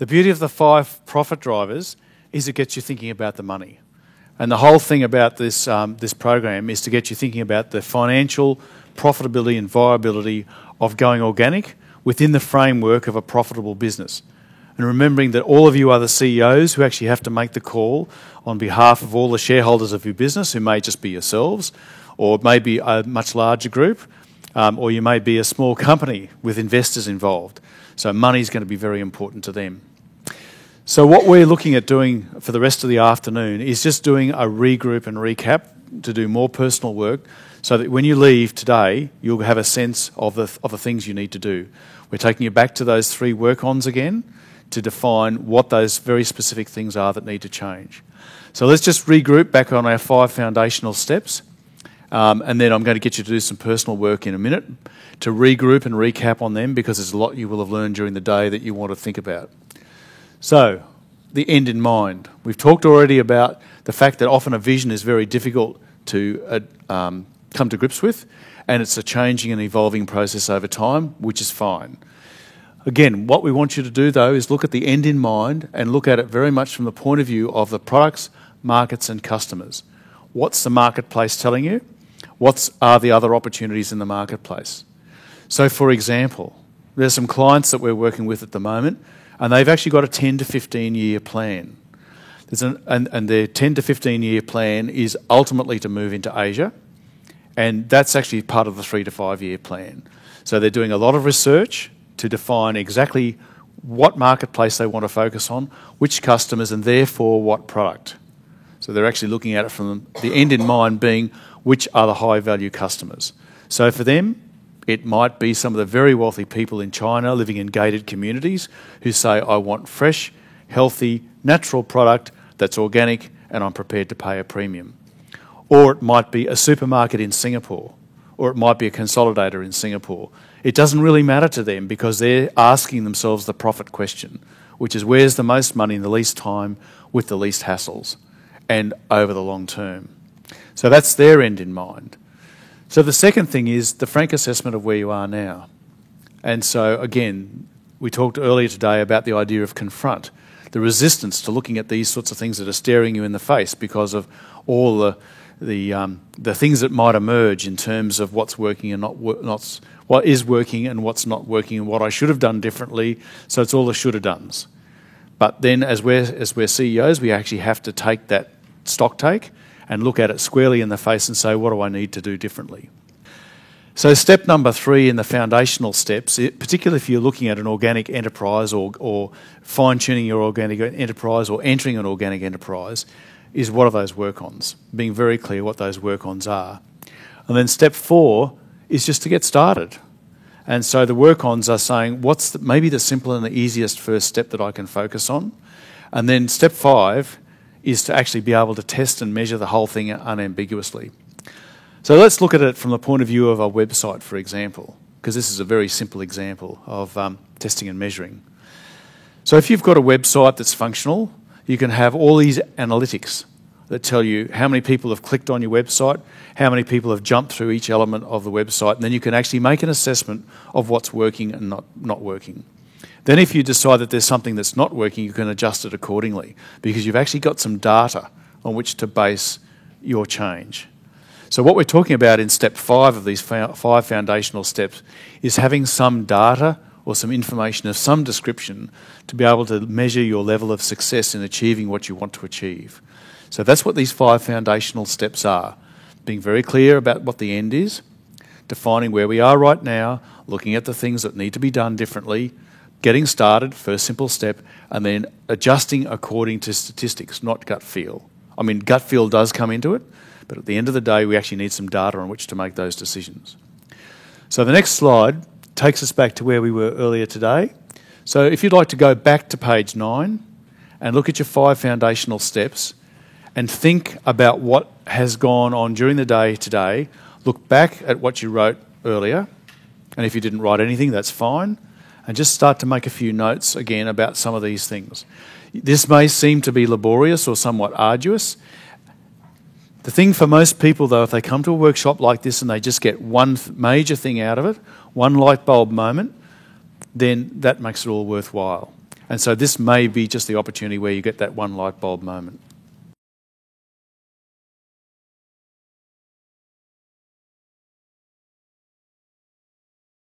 The beauty of the 5 profit drivers is it gets you thinking about the money. And the whole thing about this, this program is to get you thinking about the financial profitability and viability of going organic within the framework of a profitable business. And remembering that all of you are the CEOs who actually have to make the call on behalf of all the shareholders of your business, who may just be yourselves, or maybe a much larger group, or you may be a small company with investors involved. So money is going to be very important to them. So what we're looking at doing for the rest of the afternoon is just doing a regroup and recap to do more personal work, so that when you leave today, you'll have a sense of the things you need to do. We're taking you back to those 3 work-ons again to define what those very specific things are that need to change. So let's just regroup back on our 5 foundational steps, and then I'm going to get you to do some personal work in a minute to regroup and recap on them, because there's a lot you will have learned during the day that you want to think about. So, the end in mind. We've talked already about the fact that often a vision is very difficult to come to grips with, and it's a changing and evolving process over time, which is fine. Again, what we want you to do, though, is look at the end in mind and look at it very much from the point of view of the products, markets and customers. What's the marketplace telling you? What are the other opportunities in the marketplace? So, for example, there's some clients that we're working with at the moment, and they've actually got a 10 to 15 year plan. And their 10 to 15 year plan is ultimately to move into Asia, and that's actually part of the 3 to 5 year plan. So they're doing a lot of research to define exactly what marketplace they want to focus on, which customers, and therefore what product. So they're actually looking at it from the end in mind being which are the high value customers. So for them, it might be some of the very wealthy people in China living in gated communities who say, I want fresh, healthy, natural product that's organic and I'm prepared to pay a premium. Or it might be a supermarket in Singapore, or it might be a consolidator in Singapore. It doesn't really matter to them, because they're asking themselves the profit question, which is where's the most money in the least time with the least hassles and over the long term. So that's their end in mind. So the second thing is the frank assessment of where you are now. And so again, we talked earlier today about the idea of confront, the resistance to looking at these sorts of things that are staring you in the face because of all the things that might emerge in terms of what's working and what is working and what's not working, and what I should have done differently. So it's all the should have dones. But then, as we're CEOs, we actually have to take that stock take and look at it squarely in the face and say, what do I need to do differently? So step number 3 in the foundational steps, particularly if you're looking at an organic enterprise or fine-tuning your organic enterprise or entering an organic enterprise, is what are those work-ons? Being very clear what those work-ons are. And then step 4 is just to get started. And so the work-ons are saying, what's maybe the simple and the easiest first step that I can focus on? And then step 5 is to actually be able to test and measure the whole thing unambiguously. So let's look at it from the point of view of a website, for example, because this is a very simple example of testing and measuring. So if you've got a website that's functional, you can have all these analytics that tell you how many people have clicked on your website, how many people have jumped through each element of the website, and then you can actually make an assessment of what's working and not working. Then if you decide that there's something that's not working, you can adjust it accordingly, because you've actually got some data on which to base your change. So what we're talking about in step 5 of these 5 foundational steps is having some data or some information of some description to be able to measure your level of success in achieving what you want to achieve. So that's what these 5 foundational steps are. Being very clear about what the end is, defining where we are right now, looking at the things that need to be done differently, getting started, first simple step, and then adjusting according to statistics, not gut feel. I mean, gut feel does come into it, but at the end of the day, we actually need some data on which to make those decisions. So the next slide takes us back to where we were earlier today. So if you'd like to go back to page 9 and look at your 5 foundational steps and think about what has gone on during the day today, look back at what you wrote earlier, and if you didn't write anything, that's fine, and just start to make a few notes again about some of these things. This may seem to be laborious or somewhat arduous. The thing for most people, though, if they come to a workshop like this and they just get one major thing out of it, one light bulb moment, then that makes it all worthwhile. And so this may be just the opportunity where you get that one light bulb moment.